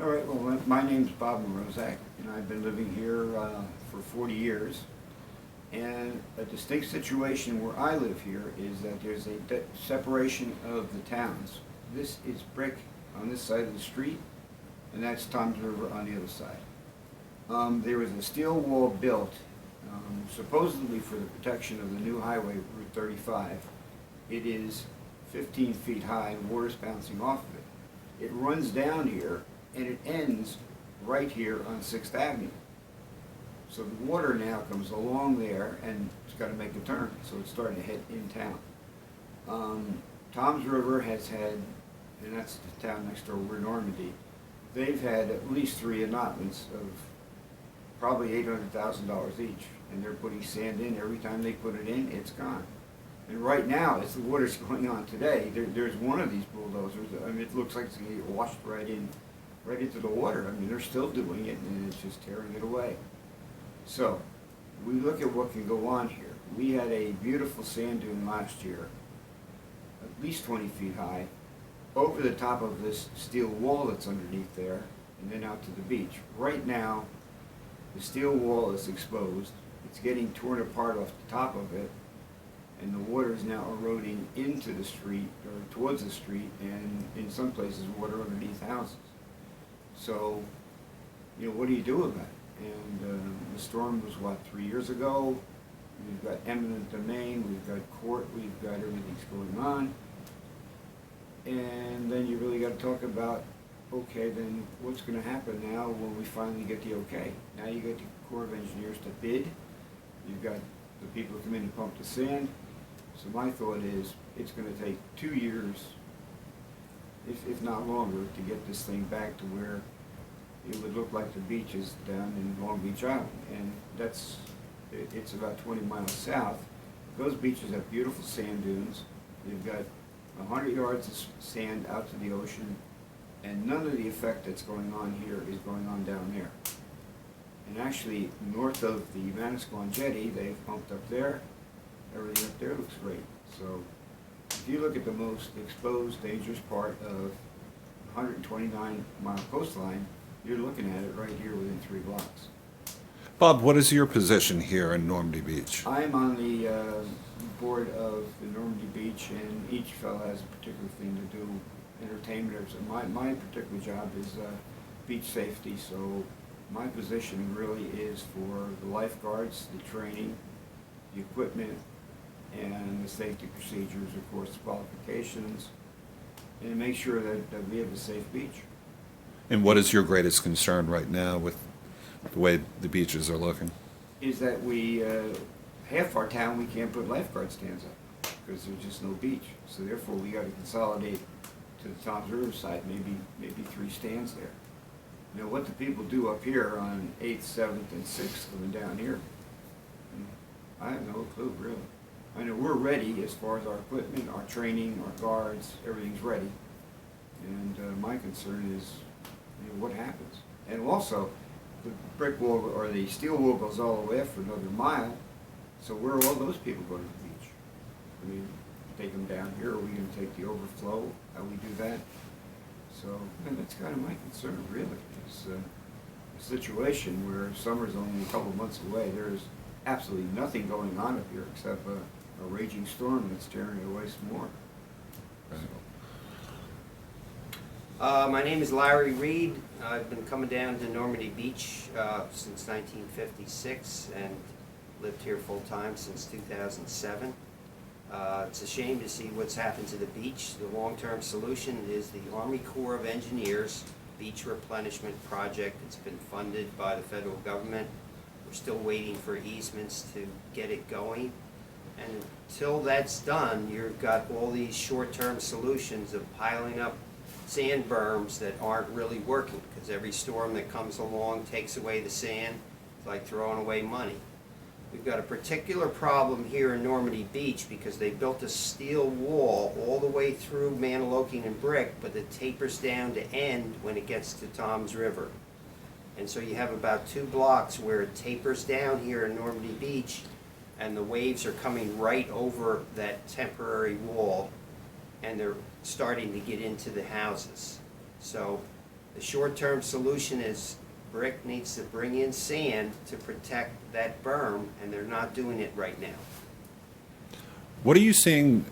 All right, well, my name's Bob Morozak, and I've been living here for 40 years. And a distinct situation where I live here is that there's a separation of the towns. This is Brick on this side of the street, and that's Tom's River on the other side. There was a steel wall built, supposedly for the protection of the new highway, Route 35. It is 15 feet high, and water's bouncing off of it. It runs down here, and it ends right here on 6th Avenue. So the water now comes along there, and it's got to make a turn, so it's starting to head in town. Tom's River has had, and that's the town next door, we're Normandy, they've had at least 3 allotments of probably $800,000 each, and they're putting sand in. Every time they put it in, it's gone. And right now, as the water's going on today, there's one of these bulldozers. I mean, it looks like it's going to get washed right into the water. I mean, they're still doing it, and it's just tearing it away. So, we look at what can go on here. We had a beautiful sand dune last year, at least 20 feet high, over the top of this steel wall that's underneath there, and then out to the beach. Right now, the steel wall is exposed. It's getting torn apart off the top of it, and the water is now eroding into the street, or towards the street, and in some places water underneath houses. So, you know, what do you do about it? And the storm was, what, 3 years ago? We've got eminent domain, we've got court, we've got everything's going on. And then you really got to talk about, okay, then what's going to happen now when we finally get the okay? Now you get the Corps of Engineers to bid, you've got the people who come in and pump the sand. So my thought is, it's going to take 2 years, if not longer, to get this thing back to where it would look like the beaches down in Long Beach Island. And it's about 20 miles south. Those beaches have beautiful sand dunes. They've got 100 yards of sand out to the ocean, and none of the effect that's going on here is going on down there. And actually, north of the Manasquan Jetty, they've pumped up there. Everything up there looks great. So if you look at the most exposed, dangerous part of 129-mile coastline, you're looking at it right here within 3 blocks. Bob, what is your position here in Normandy Beach? I'm on the board of the Normandy Beach, and each fellow has a particular thing to do, entertainment. My particular job is beach safety, so my position really is for the lifeguards, the training, the equipment, and the safety procedures, of course, the qualifications, and make sure that we have a safe beach. And what is your greatest concern right now with the way the beaches are looking? Is that we, half our town, we can't put lifeguard stands up because there's just no beach. So therefore, we got to consolidate to the Tom's River side, maybe 3 stands there. You know, what the people do up here on 8th, 7th, and 6th coming down here, I have no clue, really. I know we're ready as far as our equipment, our training, our guards, everything's ready. And my concern is, you know, what happens. And also, the brick wall or the steel wall goes all the way up for another mile. So where are all those people going to the beach? I mean, take them down here, are we going to take the overflow? How we do that? So that's kind of my concern, really. It's a situation where summer's only a couple months away. There's absolutely nothing going on up here except a raging storm that's tearing it away some more. My name is Larry Reed. I've been coming down to Normandy Beach since 1956 and lived here full-time since 2007. It's a shame to see what's happened to the beach. The long-term solution is the Army Corps of Engineers Beach Replenishment Project. It's been funded by the federal government. We're still waiting for easements to get it going. And until that's done, you've got all these short-term solutions of piling up sand berms that aren't really working, because every storm that comes along takes away the sand. It's like throwing away money. We've got a particular problem here in Normandy Beach because they built a steel wall all the way through Maniloking and Brick, but it tapers down to end when it gets to Tom's River. And so you have about 2 blocks where it tapers down here in Normandy Beach, and the waves are coming right over that temporary wall, and they're starting to get into the houses. So The short-term solution is Brick needs to bring in sand to protect that berm, and they're not doing it right now. What are you seeing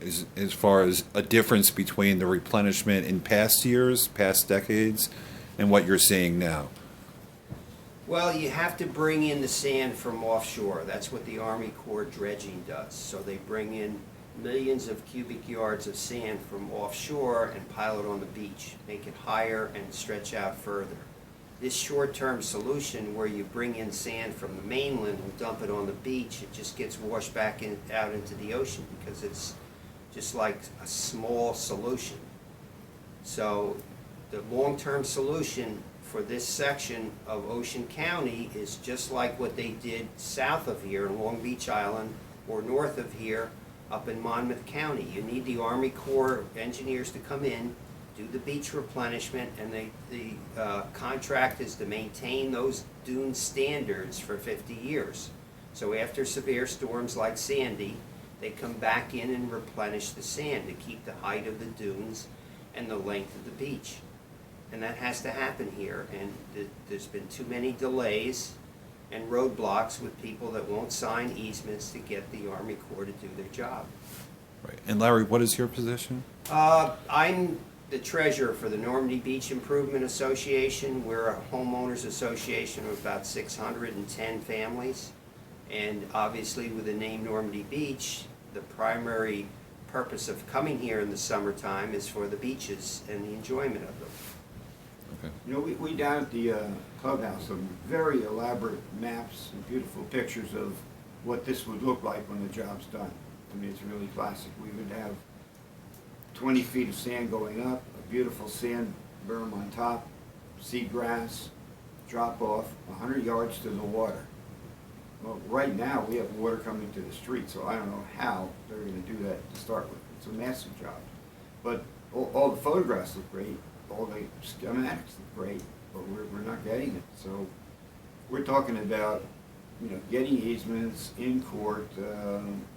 as far as a difference between the replenishment in past years, past decades, and what you're seeing now? Well, you have to bring in the sand from offshore. That's what the Army Corps dredging does. So they bring in millions of cubic yards of sand from offshore and pile it on the beach, make it higher and stretch out further. This short-term solution where you bring in sand from the mainland and dump it on the beach, it just gets washed back out into the ocean because it's just like a small solution. So the long-term solution for this section of Ocean County is just like what they did south of here in Long Beach Island or north of here up in Monmouth County. You need the Army Corps engineers to come in, do the beach replenishment, and the contract is to maintain those dune standards for 50 years. So after severe storms like Sandy, they come back in and replenish the sand to keep the height of the dunes and the length of the beach. And that has to happen here, and there's been too many delays and roadblocks with people that won't sign easements to get the Army Corps to do their job. Right. And Larry, what is your position? I'm the treasurer for the Normandy Beach Improvement Association. We're a homeowners association of about 610 families. And obviously with the name Normandy Beach, the primary purpose of coming here in the summertime is for the beaches and the enjoyment of them. Okay. You know, we down at the clubhouse have very elaborate maps and beautiful pictures of what this would look like when the job's done. I mean, it's really classic. We would have 20 feet of sand going up, a beautiful sand berm on top, seagrass, drop off, 100 yards to the water. Well, right now, we have water coming to the street, so I don't know how they're going to do that to start with. It's a massive job. But all the photographs look great, all the schematics look great, but we're not getting it. So we're talking about, you know, getting easements in court,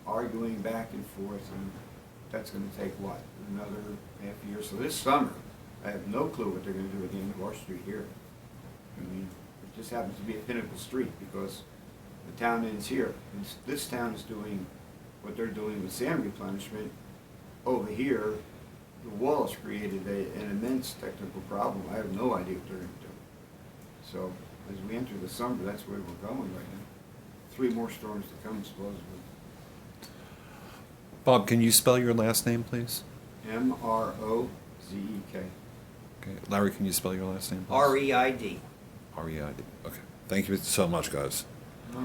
arguing back and forth, and that's going to take what, another half year. So this summer, I have no clue what they're going to do at the end of our street here. I mean, it just happens to be a pinnacle street because the town ends here. And this town is doing what they're doing with sand replenishment. Over here, the wall has created an immense technical problem. I have no idea what they're going to do. So as we enter the summer, that's where we're going right now. 3 more storms to come, supposedly. Bob, can you spell your last name, please? M-R-O-Z-E-K. Okay. Larry, can you spell your last name, please? R-E-I-D. R-E-I-D. Okay. Thank you so much, guys.